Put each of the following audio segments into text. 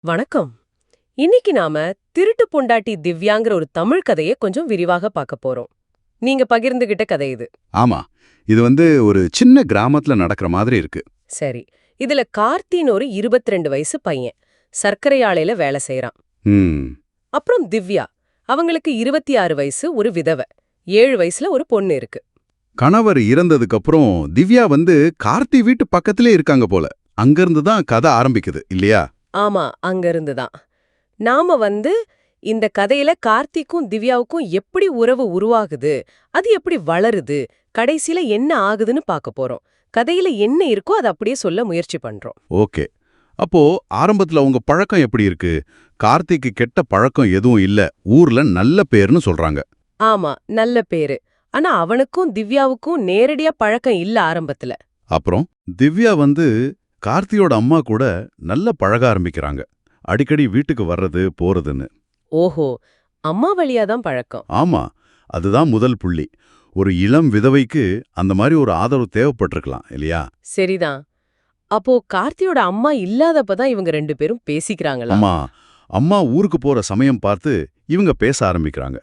வணக்கம். இன்னைக்கு நாம திருட்டு பொண்டாட்டி திவ்யாங்கிற ஒரு தமிழ் கதையை கொஞ்சம் விரிவாக பார்க்க போறோம். நீங்க பகிர்ந்துகிட்ட கதை இது. ஆமா. இது ஒரு சின்ன கிராமத்துல நடக்கிற மாதிரி இருக்கு. சரி. இதுல கார்த்தின்னு ஒரு 22 வயசு பையன் சர்க்கரை ஆலையில வேலை செய்யறான். ம். அப்புறம் திவ்யா, அவங்களுக்கு 26 வயசு, ஒரு விதவை. 7 வயசுல ஒரு பொண்ணு இருக்கு. கணவர் இறந்ததுக்கு அப்புறம் திவ்யா கார்த்தி வீட்டு பக்கத்திலே இருக்காங்க போல. அங்கிருந்து தான் கதை ஆரம்பிக்குது இல்லையா? ஆமா, அங்க இருந்து தான். நாம இந்த கதையில கார்த்திக்கும் திவ்யாவுக்கும் எப்படி உறவு உருவாகுது, அது எப்படி வளருது, கடைசியில என்ன ஆகுதுன்னு பார்க்க போறோம். கதையில என்ன இருக்கோ அதை அப்படியே சொல்ல முயற்சி பண்றோம். ஓகே. அப்போ ஆரம்பத்துல உங்க பழக்கம் எப்படி இருக்கு? கார்த்திக்கு கெட்ட பழக்கம் எதுவும் இல்ல, ஊர்ல நல்ல பேர்னு சொல்றாங்க. ஆமா, நல்ல பேரு. ஆனா அவனுக்கும் திவ்யாவுக்கும் நேரடியா பழக்கம் இல்ல ஆரம்பத்துல. அப்புறம் திவ்யா கார்த்தியோட அம்மா கூட நல்ல பழக ஆரம்பிக்கிறாங்க. அடிக்கடி வீட்டுக்கு வர்றது போறதுன்னு. ஓஹோ, அம்மா வழியா தான் பழக்கம். ஆமா, அதுதான் முதல் புள்ளி. ஒரு இளம் விதவைக்கு அந்த மாதிரி ஒரு ஆதரவு தேவைப்பட்டிருக்கலாம் இல்லையா? சரிதான். அப்போ கார்த்தியோட அம்மா இல்லாதப்பதான் இவங்க 2 பேரும் பேசிக்கிறாங்களா? அம்மா அம்மா ஊருக்கு போற சமயம் பார்த்து இவங்க பேச ஆரம்பிக்கிறாங்க.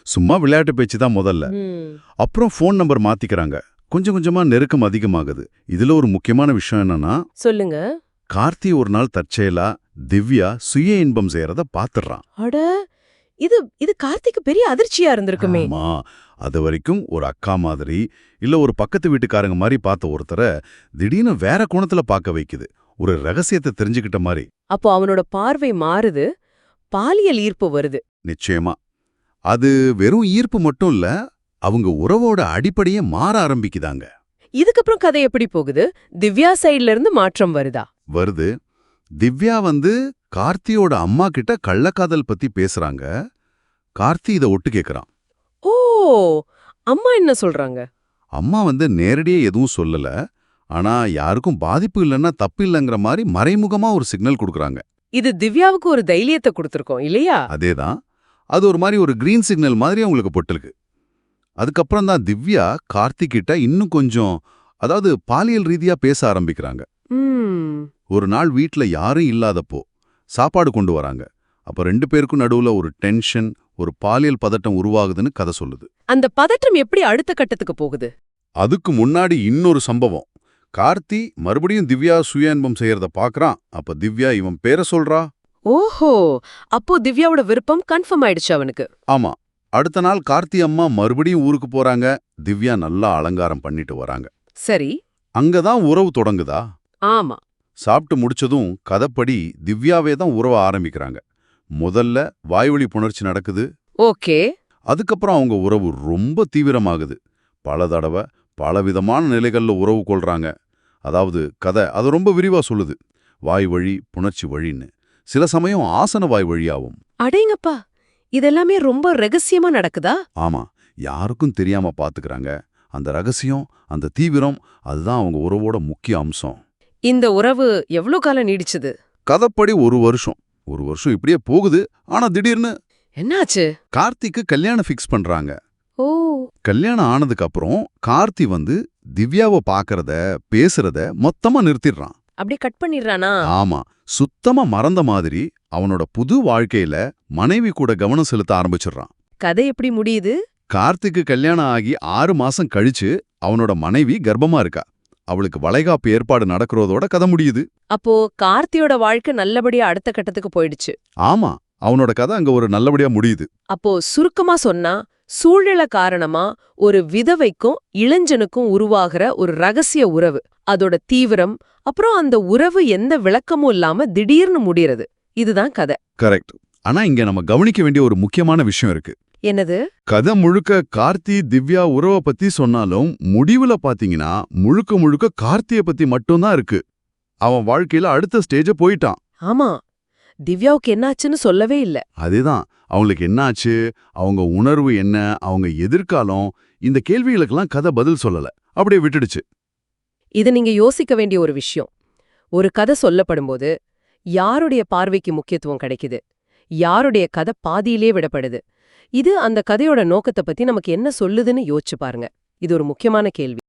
சும்மா விளையாட்டு பேச்சு தான் முதல்ல. ம். அப்புறம் ஃபோன் நம்பர் மாத்திக்கிறாங்க. கொஞ்சம் கொஞ்சமா நெருக்கம் அதிகமாகுது. இதுல ஒரு முக்கியமான விஷயம் என்னன்னா, சொல்லுங்க. கார்த்தி ஒரு நாள் தற்செயலா திவ்யா சுய இன்பம் செய்யறத பாத்துறான். அட, இது இது கார்த்திக்கு பெரிய அதிர்ச்சியா இருந்திருக்குமே. ஆமா, அது வரைக்கும் ஒரு அக்கா மாதிரி இல்ல ஒரு பக்கத்து வீட்டுக்காரங்க மாதிரி பார்த்த ஒருத்தரை திடீர்னு வேற கோணத்துல பார்க்க வைக்குது. ஒரு ரகசியத்தை தெரிஞ்சுக்கிட்ட மாதிரி. அப்போ அவனோட பார்வை மாறுது, பாலியல் ஈர்ப்பு வருது. நிச்சயமா. அது வெறும் ஈர்ப்பு மட்டும் இல்ல, அவங்க உறவோட அடிப்படையே மாற ஆரம்பிக்குதாங்க. இதுக்கப்புறம் கதை எப்படி போகுது? திவ்யா சைடுல இருந்து மாற்றம் வருதா? வருது. திவ்யா கார்த்தியோட அம்மா கிட்ட கள்ளக்காதல் பத்தி பேசுறாங்க. கார்த்தி இத ஒட்டு கேக்குறான். ஓ, அம்மா என்ன சொல்றாங்க? அம்மா நேரடியே எதுவும் சொல்லல. ஆனா யாருக்கும் பாதிப்பு இல்லைன்னா தப்பு இல்லைங்கிற மாதிரி மறைமுகமா ஒரு சிக்னல் கொடுக்கறாங்க. இது திவ்யாவுக்கு ஒரு தைரியத்தை கொடுத்திருக்கோம் இல்லையா? அதேதான். அது ஒரு மாதிரி ஒரு கிரீன் சிக்னல் மாதிரி அவங்களுக்கு பொட்டிருக்கு. அதுக்கப்புறம் தான் திவ்யா கார்த்திக் கிட்ட இன்னும் கொஞ்சம், அதாவது பாலியல் ரீதியா பேச ஆரம்பிக்கிறாங்க. ம். ஒரு நாள் வீட்ல யாரும் இல்லாதப்போ சாப்பாடு கொண்டு வராங்க. அப்ப 2 பேருக்கும் நடுவுல ஒரு டென்ஷன், ஒரு பாலியல் பதட்டம் உருவாகுதுன்னு கதை சொல்லுது. அந்த பதற்றம் எப்படி அடுத்த கட்டத்துக்கு போகுது? அதுக்கு முன்னாடி இன்னொரு சம்பவம். கார்த்தி மறுபடியும் திவ்யா சுய இன்பம் செய்யறத பாக்குறான். அப்ப திவ்யா இவன் பேரை சொல்றா. ஓஹோ, அப்போ திவ்யாவோட விருப்பம் கன்ஃபார்ம் ஆயிடுச்சு அவனுக்கு. ஆமா. அடுத்த நாள் கார்த்தி அம்மா மறுபடியும் ஊருக்கு போறாங்க. திவ்யா நல்லா அலங்காரம் பண்ணிட்டு வராங்க. சரி. அங்கதான் உறவு தொடங்குதா? ஆமா. சாப்பிட்டு முடிச்சதும் கதைப்படி திவ்யாவே தான் உறவ ஆரம்பிக்கிறாங்க. முதல்ல வாய்வழி புணர்ச்சி நடக்குது. ஓகே. அதுக்கப்புறம் அவங்க உறவு ரொம்ப தீவிரமாகுது. பல தடவை பலவிதமான நிலைகள்ல உறவு கொள்றாங்க. அதாவது கதை அது ரொம்ப விரிவா சொல்லுது. வாய் வழி புணர்ச்சி வழின்னு. சில சமயம் ஆசன வாய் வழியாவும். அடேங்கப்பா, இதெல்லாமே ரொம்ப ரகசியமா நடக்குதா? ஆமா, யாருக்கும் தெரியாம பாத்துக்கறாங்க. அந்த ரகசியம், அந்த தீவிரம், அதுதான் அவங்க உறவோட முக்கிய அம்சம். இந்த உறவு எவ்வளவு காலம் நீடிச்சது? கதைப்படி 1 வருஷம். 1 வருஷம் இப்படியே போகுது. ஆனா திடீர்னு என்னாச்சு? கார்த்திக்கு கல்யாணம் ஃபிக்ஸ் பண்றாங்க. ஓ. கல்யாணம் ஆனதுக்கு அப்புறம் கார்த்தி திவ்யாவை பாக்கறத, பேசுறத மொத்தமா நிறுத்திடுறான். அப்படி கட் பண்ணிடுறானா? ஆமா, சுத்தமா மறந்த மாதிரி அவனோட புது வாழ்க்கையில மனைவி கூட கவனம் செலுத்த ஆரம்பிச்சிடுறான். கதை எப்படி முடியுது? கார்த்திக்கு கல்யாணம் ஆகி 6 மாசம் கழிச்சு அவனோட மனைவி கர்ப்பமா இருக்கா. அவளுக்கு வளைகாப்பு ஏற்பாடு நடக்கிறதோட கதை முடியுது. அப்போ கார்த்தியோட வாழ்க்கை நல்லபடியா அடுத்த கட்டத்துக்கு போயிடுச்சு. ஆமா, அவனோட கதை அங்க ஒரு நல்லபடியா முடியுது. அப்போ சுருக்கமா சொன்னா, சூழ்நிலை காரணமா ஒரு விதவைக்கும் இளைஞனுக்கும் உருவாகிற ஒரு ரகசிய உறவு, அதோட தீவிரம், அப்புறம் அந்த உறவு எந்த விளக்கமும் இல்லாம திடீர்னு முடியறது, இதுதான் கதை. கரெக்ட். ஆனா இங்க நம்ம கவனிக்க வேண்டிய ஒரு முக்கியமான விஷயம் இருக்கு. என்னது? கதை முழுக்க கார்த்தி திவ்யா உறவை பத்தி சொன்னாலும் முடிவுல பாத்தீங்கன்னா முழுக்க முழுக்க கார்த்திய பத்தி மட்டும்தான் இருக்கு. அவன் வாழ்க்கையில அடுத்த ஸ்டேஜ போயிட்டான். ஆமா, திவ்யாவுக்கு என்னாச்சுன்னு சொல்லவே இல்ல. அதேதான், அவங்களுக்கு என்னாச்சு, அவங்க உணர்வு என்ன, அவங்க எதிர்காலம், இந்த கேள்விகளுக்கெல்லாம் கதை பதில் சொல்லல, அப்படியே விட்டுடுச்சு. இது நீங்க யோசிக்க வேண்டிய ஒரு விஷயம். ஒரு கதை சொல்லப்படும்போது யாருடைய பார்வைக்கு முக்கியத்துவம் கிடைக்குது, யாருடைய கதை பாதியிலே விடப்படுது, இது அந்த கதையோட நோக்கத்தை பத்தி நமக்கு என்ன சொல்லுதுன்னு யோசிச்சு பாருங்க. இது ஒரு முக்கியமான கேள்வி.